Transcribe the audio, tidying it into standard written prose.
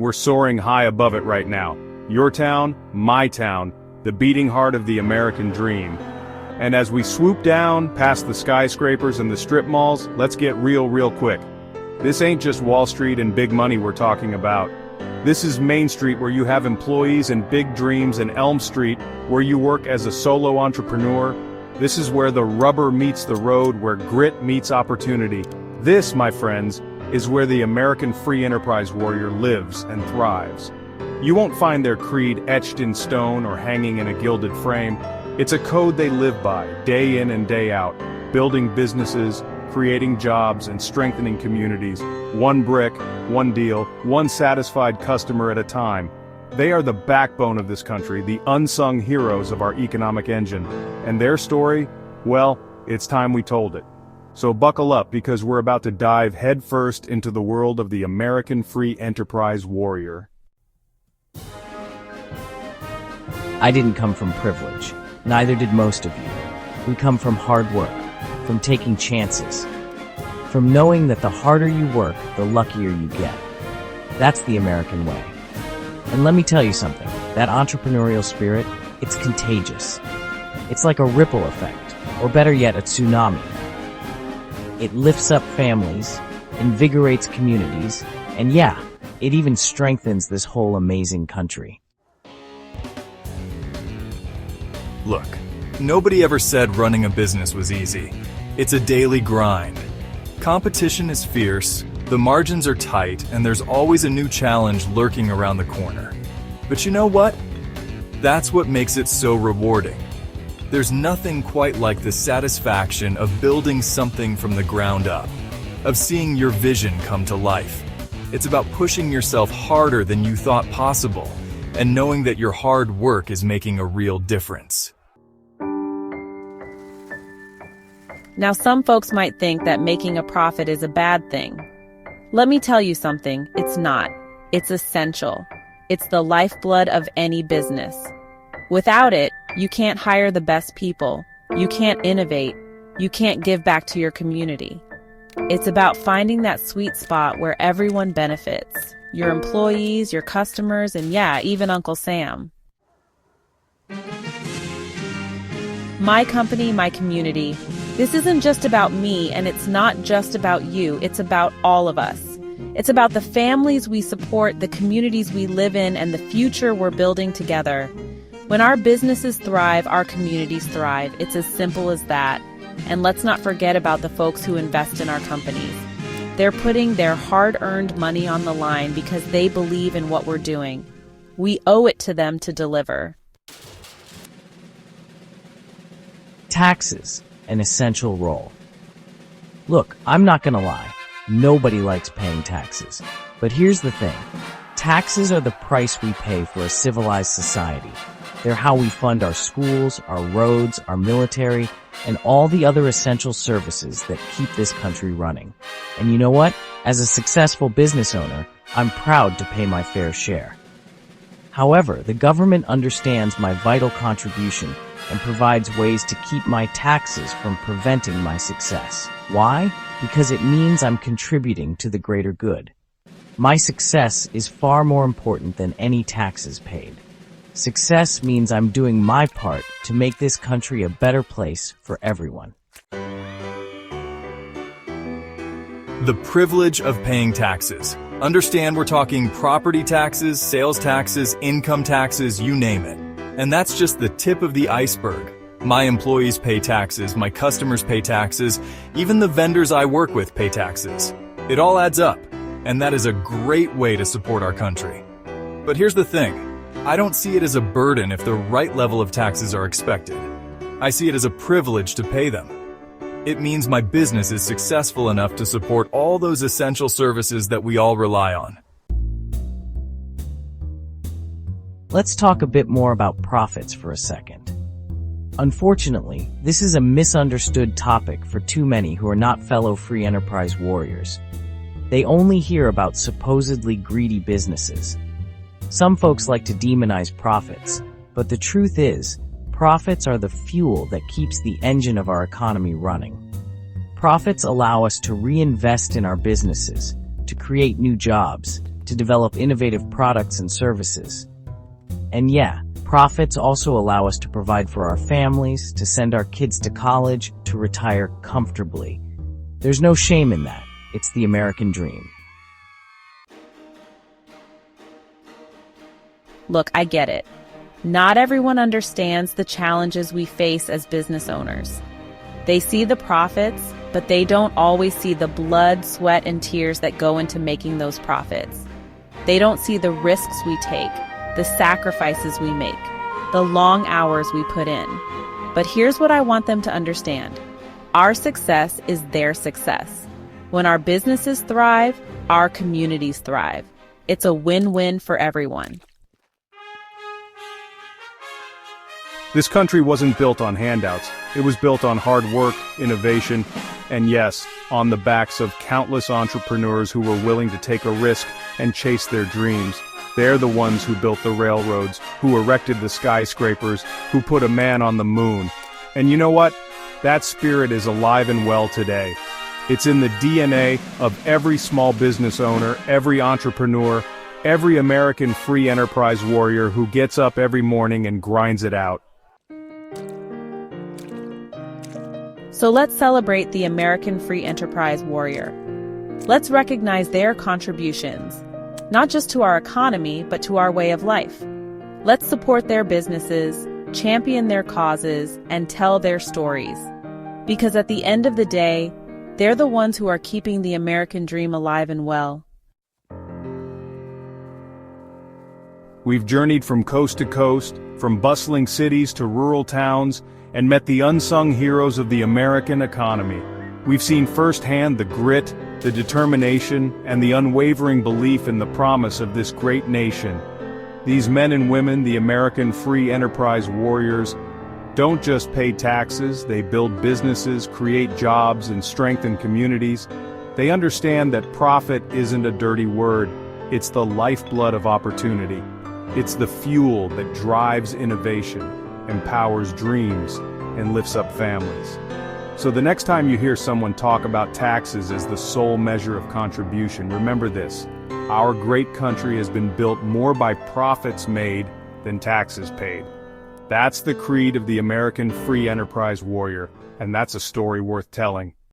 we're soaring high above it right now. Your town, my town, the beating heart of the American dream. And as we swoop down past the skyscrapers and the strip malls, let's get real quick. This ain't just Wall Street and big money we're talking about. This is Main Street, where you have employees and big dreams, and Elm Street, where you work as a solo entrepreneur. This is where the rubber meets the road, where grit meets opportunity. This, my friends, is where the American free enterprise warrior lives and thrives. You won't find their creed etched in stone or hanging in a gilded frame. It's a code they live by, day in and day out, building businesses, creating jobs, and strengthening communities, one brick, one deal, one satisfied customer at a time. They are the backbone of this country, the unsung heroes of our economic engine. And their story, well, it's time we told it. So buckle up, because we're about to dive headfirst into the world of the American free enterprise warrior. I didn't come from privilege. Neither did most of you. We come from hard work, from taking chances, from knowing that the harder you work, the luckier you get. That's the American way. And let me tell you something, that entrepreneurial spirit, it's contagious. It's like a ripple effect, or better yet, a tsunami. It lifts up families, invigorates communities, and yeah, it even strengthens this whole amazing country. Look, nobody ever said running a business was easy. It's a daily grind. Competition is fierce, the margins are tight, and there's always a new challenge lurking around the corner. But you know what? That's what makes it so rewarding. There's nothing quite like the satisfaction of building something from the ground up, of seeing your vision come to life. It's about pushing yourself harder than you thought possible, and knowing that your hard work is making a real difference. Now, some folks might think that making a profit is a bad thing. Let me tell you something, it's not. It's essential. It's the lifeblood of any business. Without it, you can't hire the best people, you can't innovate, you can't give back to your community. It's about finding that sweet spot where everyone benefits. Your employees, your customers, and yeah, even Uncle Sam. My company, my community. This isn't just about me, and it's not just about you. It's about all of us. It's about the families we support, the communities we live in, and the future we're building together. When our businesses thrive, our communities thrive. It's as simple as that. And let's not forget about the folks who invest in our companies. They're putting their hard-earned money on the line because they believe in what we're doing. We owe it to them to deliver. Taxes, an essential role. Look, I'm not gonna lie. Nobody likes paying taxes. But here's the thing. Taxes are the price we pay for a civilized society. They're how we fund our schools, our roads, our military, and all the other essential services that keep this country running. And you know what? As a successful business owner, I'm proud to pay my fair share. However, the government understands my vital contribution and provides ways to keep my taxes from preventing my success. Why? Because it means I'm contributing to the greater good. My success is far more important than any taxes paid. Success means I'm doing my part to make this country a better place for everyone. The privilege of paying taxes. Understand we're talking property taxes, sales taxes, income taxes, you name it. And that's just the tip of the iceberg. My employees pay taxes, my customers pay taxes, even the vendors I work with pay taxes. It all adds up, and that is a great way to support our country. But here's the thing. I don't see it as a burden if the right level of taxes are expected. I see it as a privilege to pay them. It means my business is successful enough to support all those essential services that we all rely on. Let's talk a bit more about profits for a second. Unfortunately, this is a misunderstood topic for too many who are not fellow free enterprise warriors. They only hear about supposedly greedy businesses. Some folks like to demonize profits, but the truth is, profits are the fuel that keeps the engine of our economy running. Profits allow us to reinvest in our businesses, to create new jobs, to develop innovative products and services. And yeah, profits also allow us to provide for our families, to send our kids to college, to retire comfortably. There's no shame in that. It's the American dream. Look, I get it. Not everyone understands the challenges we face as business owners. They see the profits, but they don't always see the blood, sweat, and tears that go into making those profits. They don't see the risks we take, the sacrifices we make, the long hours we put in. But here's what I want them to understand. Our success is their success. When our businesses thrive, our communities thrive. It's a win-win for everyone. This country wasn't built on handouts. It was built on hard work, innovation, and yes, on the backs of countless entrepreneurs who were willing to take a risk and chase their dreams. They're the ones who built the railroads, who erected the skyscrapers, who put a man on the moon. And you know what? That spirit is alive and well today. It's in the DNA of every small business owner, every entrepreneur, every American free enterprise warrior who gets up every morning and grinds it out. So let's celebrate the American free enterprise warrior. Let's recognize their contributions, not just to our economy, but to our way of life. Let's support their businesses, champion their causes, and tell their stories. Because at the end of the day, they're the ones who are keeping the American dream alive and well. We've journeyed from coast to coast, from bustling cities to rural towns, and met the unsung heroes of the American economy. We've seen firsthand the grit, the determination, and the unwavering belief in the promise of this great nation. These men and women, the American free enterprise warriors, don't just pay taxes, they build businesses, create jobs, and strengthen communities. They understand that profit isn't a dirty word, it's the lifeblood of opportunity. It's the fuel that drives innovation, empowers dreams, and lifts up families. So the next time you hear someone talk about taxes as the sole measure of contribution, remember this: our great country has been built more by profits made than taxes paid. That's the creed of the American free enterprise warrior, and that's a story worth telling.